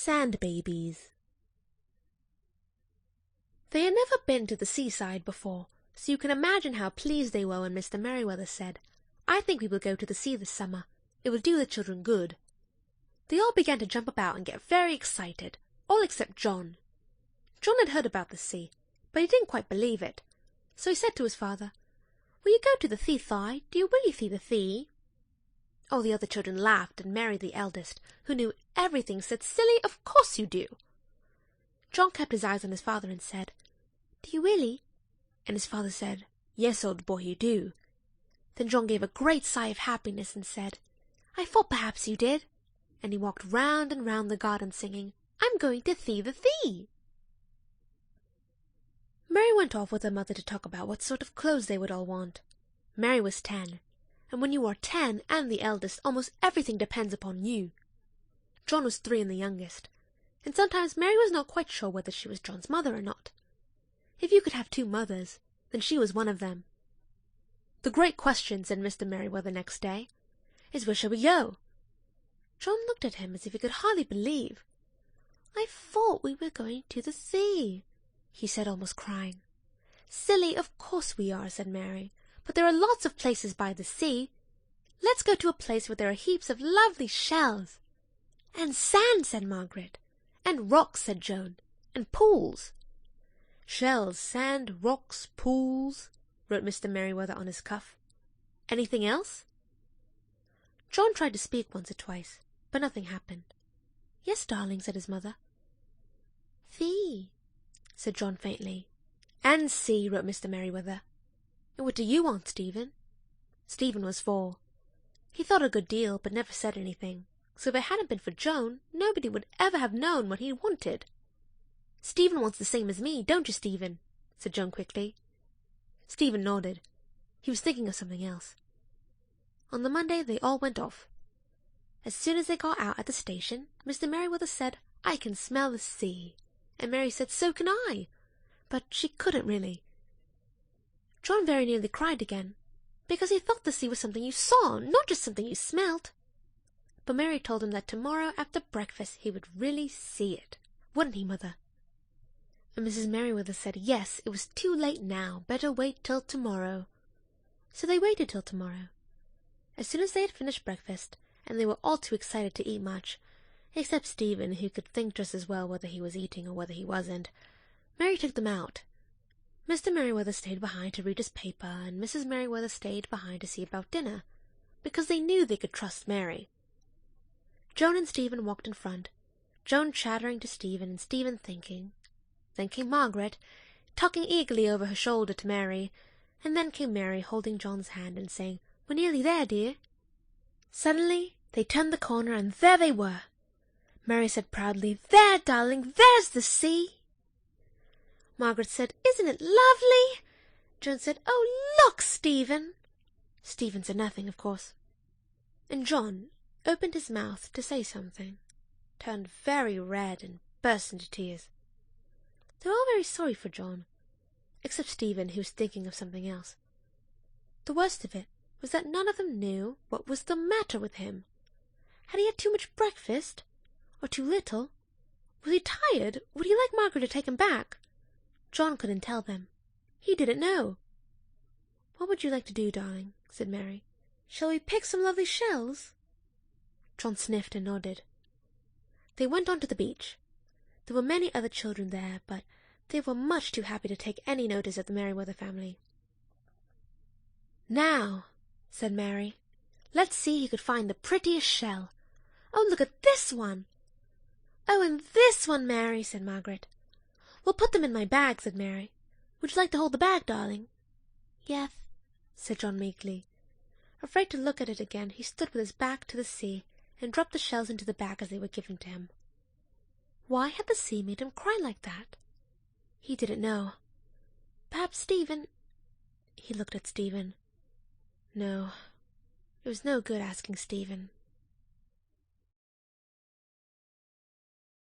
Sand Babies. They had never been to the seaside before, so you can imagine how pleased they were when Mr. Merryweather said, "I think we will go to the sea this summer. It will do the children good." They all began to jump about and get very excited, all except John. John had heard about the sea, but he didn't quite believe it. So he said to his father, "Will you go to the sea? Do you really see the sea?" All the other children laughed, and Mary, the eldest, who knew everything, said, "Silly, of course you do." John kept his eyes on his father and said, "Do you really?" And his father said, "Yes, old boy, you do." Then John gave a great sigh of happiness and said, "I thought perhaps you did." And he walked round and round the garden singing, "I'm going to see the sea." Mary went off with her mother to talk about what sort of clothes they would all want. Mary was 10, and when you are 10 and the eldest, almost everything depends upon you. John was 3 and the youngest, and sometimes Mary was not quite sure whether she was John's mother or not. If you could have 2 mothers, then she was one of them. "The great question," said Mr. Merryweather next day, "is where shall we go?" John looked at him as if he could hardly believe. "I thought we were going to the sea," he said, almost crying. "Silly, of course we are," said Mary, "but there are lots of places by the sea. Let's go to a place where there are heaps of lovely shells." "And sand," said Margaret. "And rocks," said Joan. "And pools." "Shells, sand, rocks, pools," wrote Mr. Merryweather on his cuff. "Anything else?" John tried to speak once or twice, but nothing happened. "Yes, darling," said his mother. "Sea," said John faintly. "And sea," wrote Mr. Merryweather. "And what do you want, Stephen?" Stephen was 4. He thought a good deal, but never said anything, so if it hadn't been for Joan, nobody would ever have known what he wanted. "Stephen wants the same as me, don't you, Stephen?" said Joan quickly. Stephen nodded. He was thinking of something else. On the Monday they all went off. As soon as they got out at the station, Mr. Merryweather said, "I can smell the sea," and Mary said, "So can I," but she couldn't really. John very nearly cried again, because he thought the sea was something you saw, not just something you smelt. But Mary told him that tomorrow after breakfast he would really see it. Wouldn't he, Mother? And Mrs. Merryweather said yes, it was too late now, better wait till tomorrow. So they waited till tomorrow. As soon as they had finished breakfast, and they were all too excited to eat much, except Stephen, who could think just as well whether he was eating or whether he wasn't, Mary took them out. Mr. Merryweather stayed behind to read his paper, and Mrs. Merryweather stayed behind to see about dinner, because they knew they could trust Mary. Joan and Stephen walked in front, Joan chattering to Stephen and Stephen thinking. Then came Margaret, talking eagerly over her shoulder to Mary, and then came Mary holding John's hand and saying, "We're nearly there, dear." Suddenly they turned the corner, and there they were. Mary said proudly, "There, darling, there's the sea." Margaret said, "Isn't it lovely?" Joan said, "Oh, look, Stephen." Stephen said nothing, of course. And John opened his mouth to say something, turned very red, and burst into tears. They were all very sorry for John, except Stephen, who was thinking of something else. The worst of it was that none of them knew what was the matter with him. Had he had too much breakfast? Or too little? Was he tired? Would he like Margaret to take him back? John couldn't tell them. He didn't know. "What would you like to do, darling?" said Mary. "Shall we pick some lovely shells?" John sniffed and nodded. They went on to the beach. There were many other children there, but they were much too happy to take any notice of the Merryweather family. "Now," said Mary, "let's see who could find the prettiest shell. Oh, look at this one!" "Oh, and this one, Mary," said Margaret. "We'll put them in my bag," said Mary. "Would you like to hold the bag, darling?" "Yes," said John meekly. Afraid to look at it again, he stood with his back to the sea and dropped the shells into the bag as they were given to him. Why had the sea made him cry like that? He didn't know. Perhaps Stephen... He looked at Stephen. No, it was no good asking Stephen.